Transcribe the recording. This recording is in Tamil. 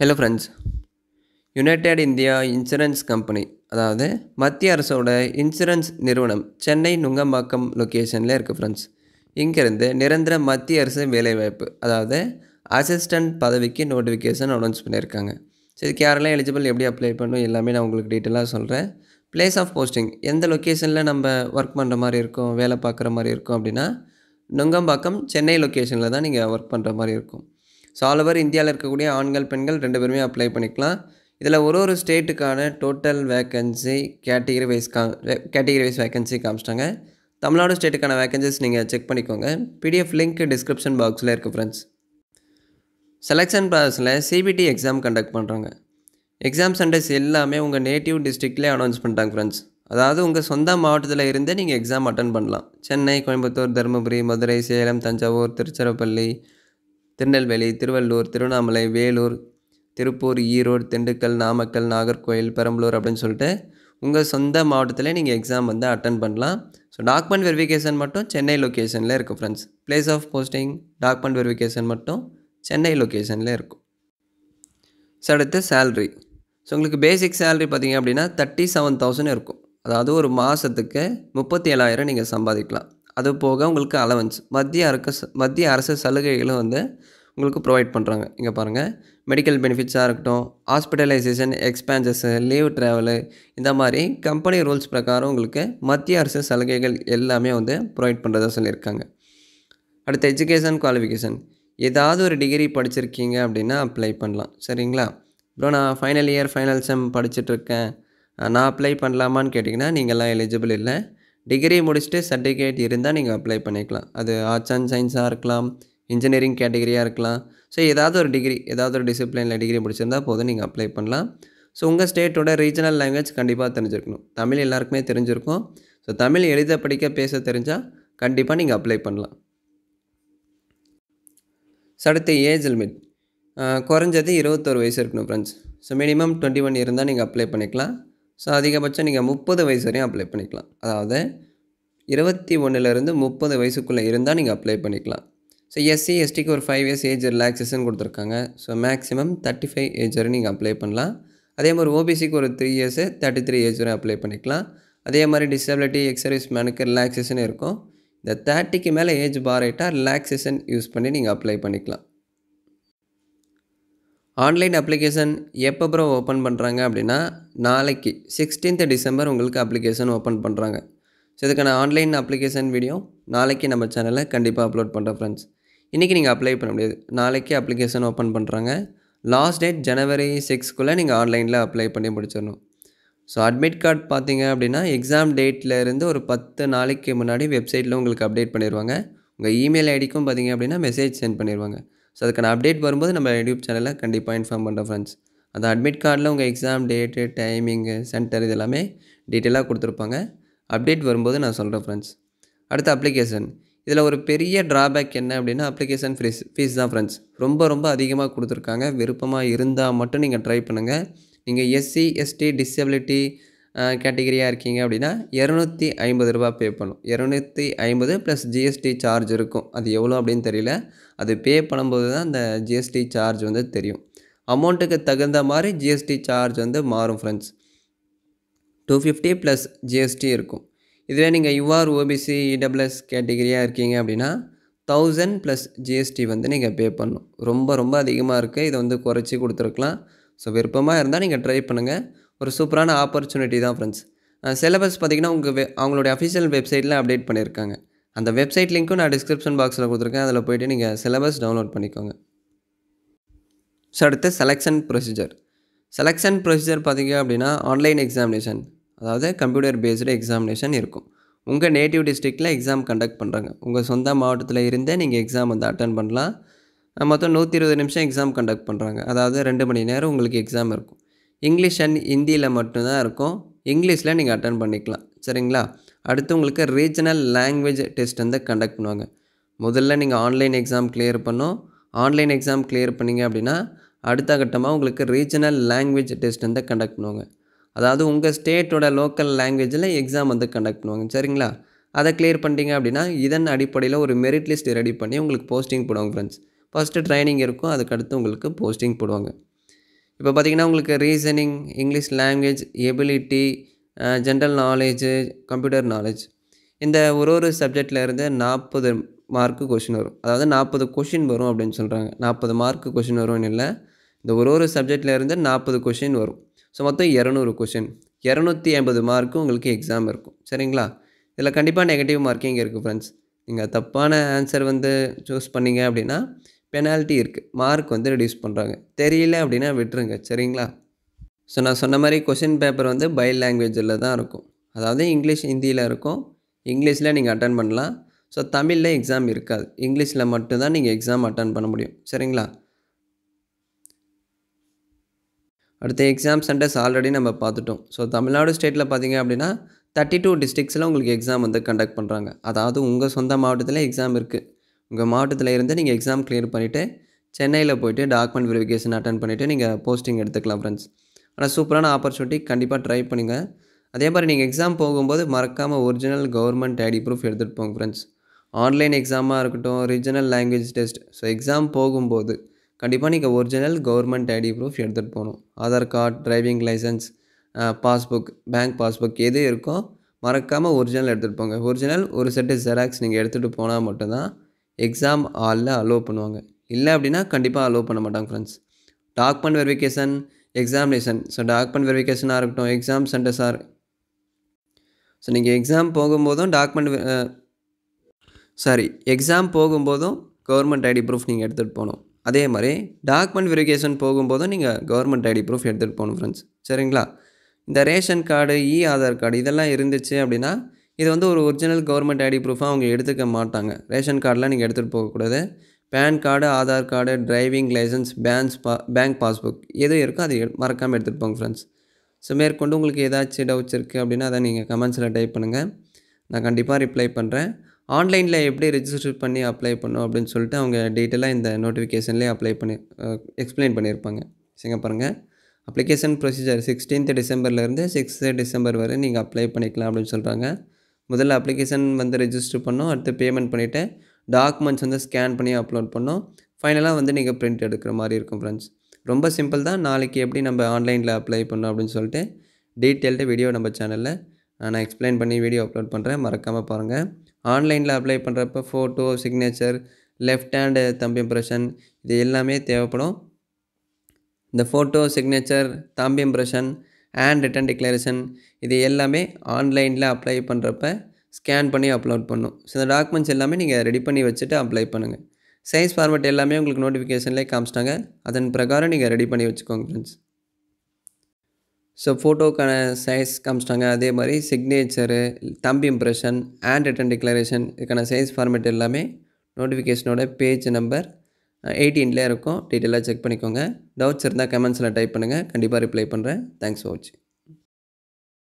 Hello friends. United India insurance company, அதாவது மத்திய அரசோட இன்சூரன்ஸ் நிறுவனம் சென்னை நுங்கம்பாக்கம் லொக்கேஷனில் இருக்குது ஃப்ரெண்ட்ஸ். இங்கேருந்து நிரந்தர மத்திய அரசு வேலைவாய்ப்பு, அதாவது அசிஸ்டண்ட் பதவிக்கு நோட்டிஃபிகேஷன் அனௌன்ஸ் பண்ணியிருக்காங்க. ஸோ இதுக்கு யாரெல்லாம் எலிஜிபிள், எப்படி அப்ளை பண்ணணும் எல்லாமே நான் உங்களுக்கு டீட்டெயிலாக சொல்கிறேன். பிளேஸ் ஆஃப் போஸ்டிங், எந்த லொக்கேஷனில் நம்ம ஒர்க் பண்ணுற மாதிரி இருக்கும், வேலை பார்க்குற மாதிரி இருக்கும் அப்படின்னா நுங்கம்பாக்கம் சென்னை லொக்கேஷனில் தான் நீங்கள் ஒர்க் பண்ணுற மாதிரி இருக்கும். ஸோ ஆல் ஓவர் இந்தியாவில் இருக்கக்கூடிய ஆண்கள் பெண்கள் 2 பேருமே அப்ளை பண்ணிக்கலாம். இதில் ஒரு ஸ்டேட்டுக்கான total vacancy category wise vacancy காமிச்சிட்டாங்க. தமிழ்நாடு ஸ்டேட்டுக்கான வேக்கன்சிஸ் நீங்கள் செக் பண்ணிக்கோங்க. பிடிஎஃப் லிங்க் டிஸ்கிரிப்ஷன் பாக்ஸில் இருக்குது ஃப்ரெண்ட்ஸ். செலெக்ஷன் ப்ராசஸில் சிபிடி எக்ஸாம் கண்டக்ட் பண்ணுறாங்க. எக்ஸாம் சென்டர்ஸ் எல்லாமே உங்கள் நேட்டிவ் டிஸ்ட்ரிக்ட்லேயே அனௌன்ஸ் பண்ணிட்டாங்க ஃப்ரெண்ட்ஸ். அதாவது உங்கள் சொந்த மாவட்டத்தில் இருந்தே நீங்கள் எக்ஸாம் அட்டன் பண்ணலாம். சென்னை, கோயம்புத்தூர், தருமபுரி, மதுரை, சேலம், தஞ்சாவூர், திருச்சிராப்பள்ளி, திருநெல்வேலி, திருவள்ளூர், திருவண்ணாமலை, வேலூர், திருப்பூர், ஈரோடு, திண்டுக்கல், நாமக்கல், நாகர்கோயில், பெரம்பலூர் அப்படின்னு சொல்லிட்டு உங்கள் சொந்த மாவட்டத்தில் நீங்கள் எக்ஸாம் அட்டன் பண்ணலாம். ஸோ டாக்குமெண்ட் வெரிஃபிகேஷன் மட்டும் சென்னை லொக்கேஷனில் இருக்குது friends. Place of posting, document verification மட்டும் சென்னை லொக்கேஷனில் இருக்கும். ஸோ அடுத்து சேல்ரி. ஸோ உங்களுக்கு பேசிக் சேல்ரி பார்த்திங்க அப்படின்னா 37,000 இருக்கும். அதாவது ஒரு மாதத்துக்கு 37,000 நீங்கள் சம்பாதிக்கலாம். அது போக உங்களுக்கு அலவன்ஸ், மத்திய அரசு சலுகைகளும் உங்களுக்கு ப்ரொவைட் பண்ணுறாங்க. இங்கே பாருங்கள், மெடிக்கல் பெனிஃபிட்ஸாக இருக்கட்டும், ஹாஸ்பிட்டலைசேஷன் எக்ஸ்பென்சஸ்ஸு, லீவ் ட்ராவலு, இந்த மாதிரி கம்பெனி ரூல்ஸ் பிரகாரம் உங்களுக்கு மத்திய அரசு சலுகைகள் எல்லாமே ப்ரொவைட் பண்ணுறதா சொல்லியிருக்காங்க. அடுத்து எஜுகேஷன் குவாலிஃபிகேஷன், ஏதாவது ஒரு டிகிரி படிச்சிருக்கீங்க அப்படின்னா அப்ளை பண்ணலாம். சரிங்களா? ப்ரோ நான் ஃபைனல் இயர் ஃபைனல் செம் படிச்சுட்ருக்கேன், நான் அப்ளை பண்ணலாமான்னு கேட்டிங்கன்னா நீங்கள்லாம் எலிஜிபிள் இல்லை. டிகிரி முடிச்சுட்டு சர்டிஃபிகேட் இருந்தால் நீங்கள் அப்ளை பண்ணிக்கலாம். அது ஆர்ட்ஸ் அண்ட் சயின்ஸாக இருக்கலாம், இன்ஜினியரிங் கேட்டகரியாக இருக்கலாம். ஸோ ஏதாவது ஒரு டிகிரி, ஏதாவது ஒரு டிசிப்ளினில் டிகிரி முடிச்சிருந்தால் போதும், நீங்கள் அப்ளை பண்ணலாம். ஸோ உங்கள் ஸ்டேட்டோட ரீஜனல் லாங்குவேஜ் கண்டிப்பாக தெரிஞ்சிருக்கணும். தமிழ் எல்லாருக்குமே தெரிஞ்சிருக்கும். ஸோ தமிழ் எழுத படிக்க பேச தெரிஞ்சால் கண்டிப்பாக நீங்கள் அப்ளை பண்ணலாம். ஸோ அடுத்து ஏஜ் லிமிட், குறைஞ்சது 21 வயசு இருக்கணும் ஃப்ரெண்ட்ஸ். ஸோ மினிமம் 21 இருந்தால் நீங்கள் அப்ளை பண்ணிக்கலாம். ஸோ அதிகபட்சம் நீங்கள் 30 வயசு வரையும் அப்ளை பண்ணிக்கலாம். அதாவது 21லேருந்து 30 வயசுக்குள்ளே இருந்தால் நீங்கள் அப்ளை பண்ணிக்கலாம். ஸோ எஸ்சி எஸ்டிக்கு ஒரு 5 இயர்ஸ் ஏஜ் ரிலாக்ஸேஷன் கொடுத்துருக்காங்க. ஸோ மேக்ஸிமம் 35 ஏஜ் வரை நீங்கள் அப்ளை பண்ணலாம். அதே மாதிரி ஓபிசிக்கு ஒரு 3 இயர்ஸு 33 ஏஜ் வரை அப்ளை பண்ணிக்கலாம். அதே மாதிரி டிசபிலிட்டி எக்ஸ் சர்வீஸ் மேனுக்கு ரிலாக்ஸேஷன் இருக்கும். இந்த 30க்கு மேலே ஏஜ் பார் ஆகிட்டால் ரிலாக்ஸேஷன் யூஸ் பண்ணி நீங்கள் அப்ளை பண்ணிக்கலாம். ஆன்லைன் அப்ளிகேஷன் எப்போ ப்ரோ ஓப்பன் பண்ணுறாங்க அப்படின்னா நாளைக்கு 16th டிசம்பர் உங்களுக்கு அப்ளிகேஷன் ஓப்பன் பண்ணுறாங்க. ஸோ இதுக்கான ஆன்லைன் அப்ளிகேஷன் வீடியோ நாளைக்கு நம்ம சேனலில் கண்டிப்பாக அப்லோட் பண்ணுறேன் ஃப்ரெண்ட்ஸ். இன்றைக்கி நீங்கள் அப்ளை பண்ண முடியாது, நாளைக்கு அப்ளிகேஷன் ஓப்பன் பண்ணுறாங்க. லாஸ்ட் டேட் January 6க்குள்ளே நீங்கள் ஆன்லைனில் அப்ளை பண்ணி முடிச்சிடணும். ஸோ அட்மிட் கார்டு பார்த்தீங்க அப்படின்னா எக்ஸாம் டேட்லேருந்து ஒரு 10 நாளைக்கு முன்னாடி வெப்சைட்டில் உங்களுக்கு அப்டேட் பண்ணிடுவாங்க. உங்கள் இமெயில் ஐடிக்கும் பார்த்தீங்க அப்படின்னா மெசேஜ் சென்ட் பண்ணிடுவாங்க. ஸோ அதுக்கான அப்டேட் வரும்போது நம்ம யூடியூப் சேனலில் கண்டிப்பாக இன்ஃபார்ம் பண்ணுறோம் ஃப்ரெண்ட்ஸ். அந்த அட்மிட் கார்டில் உங்கள் எக்ஸாம் டேட்டு, டைமிங்கு, சென்டர் இது எல்லாமே டீட்டெயிலாக கொடுத்துருப்பாங்க. அப்டேட் வரும்போது நான் சொல்கிறேன் ஃப்ரெண்ட்ஸ். அடுத்த அப்ளிகேஷன், இதில் ஒரு பெரிய ட்ராபேக் என்ன அப்படின்னா அப்ளிகேஷன் ஃபீஸ் தான் ஃப்ரெண்ட்ஸ். ரொம்ப அதிகமாக கொடுத்துருக்காங்க. விருப்பமாக இருந்தால் மட்டும் நீங்கள் ட்ரை பண்ணுங்கள். நீங்கள் எஸ்சி எஸ்டி டிசபிலிட்டி கேட்டகிரியாக இருக்கீங்க அப்படின்னா 250 ரூபா பே பண்ணணும். 250 ப்ளஸ் ஜிஎஸ்டி சார்ஜ் இருக்கும். அது எவ்வளோ அப்படின்னு தெரியல. அது பே பண்ணும்போது தான் அந்த ஜிஎஸ்டி சார்ஜ் தெரியும். அமௌண்ட்டுக்கு தகுந்த மாதிரி ஜிஎஸ்டி சார்ஜ் மாறும் ஃப்ரெண்ட்ஸ். 250 ப்ளஸ் ஜிஎஸ்டி இருக்கும். இதுவே நீங்கள் யூஆர் ஓபிசி இடபிள்யூஎஸ் கேட்டகிரியாக இருக்கீங்க அப்படின்னா 1000 ப்ளஸ் ஜிஎஸ்டி நீங்கள் பே பண்ணணும். ரொம்ப அதிகமாக இருக்குது. இதை குறைச்சி கொடுத்துருக்கலாம். ஸோ விருப்பமாக இருந்தால் நீங்கள் ட்ரை பண்ணுங்கள். ஒரு சூப்பரான ஆப்பர்ச்சுனிட்டி தான் ஃப்ரெண்ட்ஸ். சிலபஸ் பார்த்திங்கன்னா அவங்களுடைய அஃபிஷியல் வெப்சைட்டில் அப்டேட் பண்ணியிருக்காங்க. அந்த வெப்சைட் லிங்க்கும் நான் டிஸ்கிரிப்ஷன் பாக்ஸில் கொடுத்துருக்கேன். அதில் போய்ட்டு நீங்கள் சிலபஸ் டவுன்லோட் பண்ணிக்கோங்க. ஸோ அடுத்து செலெக்ஷன் ப்ரொசீஜர் பார்த்திங்க அப்படின்னா ஆன்லைன் எக்ஸாமினேஷன், அதாவது கம்ப்யூட்டர் பேஸ்டு எக்ஸாமினேஷன் இருக்கும். உங்கள் நேட்டிவ் டிஸ்ட்ரிக்டில் எக்ஸாம் கண்டக்ட் பண்ணுறாங்க. உங்கள் சொந்த மாவட்டத்தில் இருந்தே நீங்கள் எக்ஸாம் அட்டன் பண்ணலாம். மொத்தம் 120 நிமிஷம் எக்ஸாம் கண்டக்ட் பண்ணுறாங்க. அதாவது 2 மணி நேரம் உங்களுக்கு எக்ஸாம் இருக்கும். இங்கிலீஷ் அண்ட் ஹிந்தியில் மட்டும்தான் இருக்கும். இங்கிலீஷில் நீங்கள் அட்டன் பண்ணிக்கலாம். சரிங்களா? அடுத்து உங்களுக்கு ரீஜனல் லாங்குவேஜ் டெஸ்ட் கண்டக்ட் பண்ணுவாங்க. முதல்ல நீங்கள் ஆன்லைன் எக்ஸாம் கிளியர் பண்ணணும். ஆன்லைன் எக்ஸாம் கிளியர் பண்ணிங்க அப்படின்னா அடுத்த கட்டமாக உங்களுக்கு ரீஜனல் லாங்குவேஜ் டெஸ்ட் கண்டக்ட் பண்ணுவாங்க. அதாவது உங்கள் ஸ்டேட்டோட லோக்கல் லாங்குவேஜில் எக்ஸாம் கண்டக்ட் பண்ணுவாங்க. சரிங்களா? அதை கிளியர் பண்ணிட்டீங்க அப்படின்னா இதன் அடிப்படையில் ஒரு மெரிட் லிஸ்ட் ரெடி பண்ணி உங்களுக்கு போஸ்டிங் போடுவாங்க ஃப்ரெண்ட்ஸ். ஃபஸ்ட்டு ட்ரைனிங் இருக்கும், அதுக்கடுத்து உங்களுக்கு போஸ்டிங் போடுவாங்க. இப்போ பார்த்தீங்கன்னா, உங்களுக்கு reasoning, English language, ability, general knowledge, computer knowledge இந்த ஒரு சப்ஜெக்ட்ல இருந்து 40 மார்க்கு கொஷின் வரும். அதாவது 40 கொஷின் வரும் அப்படின்னு சொல்றாங்க. 40 மார்க்கு கொஷின் வரும்னு இல்ல. இந்த ஒரு சப்ஜெக்ட்ல இருந்து 40 கொஷின் வரும். ஸோ மொத்தம் 200 கொஷின். 250 மார்க்கு உங்களுக்கு எக்ஸாம் இருக்கும். சரிங்களா? இதில கண்டிப்பா நெகட்டிவ் மார்க்கிங் இருக்கு ஃப்ரெண்ட்ஸ். நீங்க தப்பான ஆன்சர் வந்து சூஸ் பண்ணீங்க அப்படின்னா, பெனால்ட்டி இருக்கு. மார்க் வந்து ரெட்யூஸ் பண்றாங்க. தெரியல அப்படின்னா விட்டுருங்க. சரிங்களா? ஸோ நான் சொன்ன மாரி கொஷின் பேப்பர் வந்து பை லாங்குவேஜில தான் இருக்கும். அதாவது இங்கிலீஷ், ஹிந்தியில இருக்கும். இங்கிலீஷில் நீங்கள் அட்டெண்ட் பண்ணலாம். ஸோ தமிழில் எக்ஸாம் இருக்காது. இங்கிலீஷில் மட்டும் தான் நீங்கள் எக்ஸாம் அட்டெண்ட் பண்ண முடியும். சரிங்களா? அடுத்த எக்ஸாம் சென்டர்ஸ் ஆல்ரெடி நம்ம பார்த்துட்டோம். ஸோ தமிழ்நாடு ஸ்டேட்டில் பார்த்தீங்க அப்படின்னா 32 டிஸ்ட்ரிக்ஸில் உங்களுக்கு எக்ஸாம் வந்து கண்டக்ட் பண்ணுறாங்க. அதாவது உங்கள் சொந்த மாவட்டத்தில் எக்ஸாம் இருக்குது. உங்கள் மாவட்டத்தில் இருந்து நீங்கள் எக்ஸாம் கிளியர் பண்ணிவிட்டு சென்னையில் போய்ட்டு டாக்குமெண்ட் வெரிஃபிகேஷன் அட்டெண்ட் பண்ணிவிட்டு நீங்கள் போஸ்டிங் எடுத்துக்கலாம் ஃப்ரெண்ட்ஸ். ஆனால் சூப்பரான ஆப்பர்ச்சுனிட்டி, கண்டிப்பாக ட்ரை பண்ணுங்கள். அதே மாதிரி நீங்கள் எக்ஸாம் போகும்போது மறக்காமல் ஒரிஜினல் கவர்மெண்ட் ஐடி ப்ரூஃப் எடுத்துகிட்டு போங்க ஃப்ரெண்ட்ஸ். ஆன்லைன் எக்ஸாமாக இருக்கட்டும், regional language test, so exam போகும்போது கண்டிப்பாக நீங்கள் ஒரிஜினல் கவர்மெண்ட் ஐடி ப்ரூஃப் எடுத்துகிட்டு போகணும். Aadhaar card, driving license, passbook, bank passbook எது இருக்கோ மறக்காமல் ஒரிஜினல் எடுத்துகிட்டு போங்க. ஒரிஜினல் ஒரு செட்டு ஜெராக்ஸ் நீங்கள் எடுத்துகிட்டு போனால் மட்டும்தான் எக்ஸாம் ஹாலில் அலோவ் பண்ணுவாங்க. இல்லை அப்படின்னா கண்டிப்பாக அலோவ் பண்ண மாட்டாங்க friends. Document verification, examination, so document வெரிஃபிகேஷனாக இருக்கட்டும், எக்ஸாம் சென்டர்ஸாக ஸோ நீங்கள் எக்ஸாம் போகும்போதும் கவர்மெண்ட் ஐடி ப்ரூஃப் நீங்கள் எடுத்துகிட்டு போகணும். அதே மாதிரி டாக்குமெண்ட் வெரிஃபிகேஷன் போகும்போதும் நீங்கள் கவர்மெண்ட் ஐடி ப்ரூஃப் எடுத்துகிட்டு போகணும் ஃப்ரெண்ட்ஸ். சரிங்களா? இந்த ரேஷன் கார்டு, ஆதார் கார்டு இதெல்லாம் இருந்துச்சு அப்படின்னா இது வந்து ஒரு ஒரிஜினல் கவர்மெண்ட் ஐடி ப்ரூஃபாக அவங்க எடுத்துக்க மாட்டாங்க. ரேஷன் கார்டெலாம் நீங்கள் எடுத்துகிட்டு போகக்கூடாது. PAN card, Aadhaar card, driving license, bank passbook எது இருக்கோ அதை மறக்காமல் எடுத்துகிட்டு போங்க ஃப்ரெண்ட்ஸ். ஸோ மேற்கொண்டு உங்களுக்கு ஏதாச்சும் டவுட்ஸ் இருக்குது அப்படின்னா அதை நீங்கள் கமெண்ட்ஸில் டைப் பண்ணுங்கள். நான் கண்டிப்பாக ரிப்ளை பண்ணுறேன். ஆன்லைனில் எப்படி ரெஜிஸ்டர் பண்ணி அப்ளை பண்ணணும் அப்படின்னு சொல்லிட்டு அவங்க டீட்டெயிலாக இந்த நோட்டிஃபிகேஷன்லேயே எக்ஸ்பிளைன் பண்ணியிருப்பாங்க. சரிங்க பாருங்கள். Application procedure 16th டிசம்பர்லேருந்து 6th December வரை நீங்கள் அப்ளை பண்ணிக்கலாம் அப்படின்னு சொல்கிறாங்க. முதல்ல அப்ளிகேஷன் வந்து ரெஜிஸ்டர் பண்ணணும். அடுத்து பேமெண்ட் பண்ணிவிட்டு டாக்குமெண்ட்ஸ் வந்து ஸ்கேன் பண்ணி அப்லோட் பண்ணணும். ஃபைனலாக வந்து நீங்கள் பிரிண்ட் எடுக்கிற மாதிரி இருக்கும் ஃப்ரெண்ட்ஸ். ரொம்ப சிம்பிள் தான். நாளைக்கு எப்படி நம்ம ஆன்லைனில் அப்ளை பண்ணணும் அப்படின்னு சொல்லிட்டு டீட்டெயில்டு வீடியோ நம்ம சேனலில் நான் எக்ஸ்பிளைன் பண்ணி வீடியோ அப்லோட் பண்ணுறேன். மறக்காமல் பாருங்கள். ஆன்லைனில் அப்ளை பண்ணுறப்ப photo, signature, left hand thumb impression இது எல்லாமே தேவைப்படும். இந்த photo, signature, thumb impression, hand written declaration இது எல்லாமே ஆன்லைனில் அப்ளை பண்ணுறப்ப ஸ்கேன் பண்ணி அப்லோட் பண்ணணும். ஸோ இந்த டாக்குமெண்ட்ஸ் எல்லாமே நீங்கள் ரெடி பண்ணி வச்சுட்டு அப்ளை பண்ணுங்கள். சைஸ் ஃபார்மேட் எல்லாமே உங்களுக்கு நோட்டிஃபிகேஷன்லேயே காமிச்சிட்டாங்க. அதன் பிரகாரம் நீங்கள் ரெடி பண்ணி வச்சுக்கோங்க ஃப்ரெண்ட்ஸ். ஸோ ஃபோட்டோக்கான சைஸ் காமிச்சிட்டாங்க. அதே மாதிரி signature, thumb impression, hand written declaration இதுக்கான சைஸ் ஃபார்மேட் எல்லாமே நோட்டிஃபிகேஷனோட பேஜ் நம்பர் 18லே இருக்கும். டீட்டெயிலாக செக் பண்ணிக்கோங்க. டவுட்ஸ் இருந்தால் கமெண்ட்ஸில் டைப் பண்ணுங்கள். கண்டிப்பாக ரிப்ளை பண்ணுறேன். தேங்க்ஸ் ஃபார் வாட்சிங்.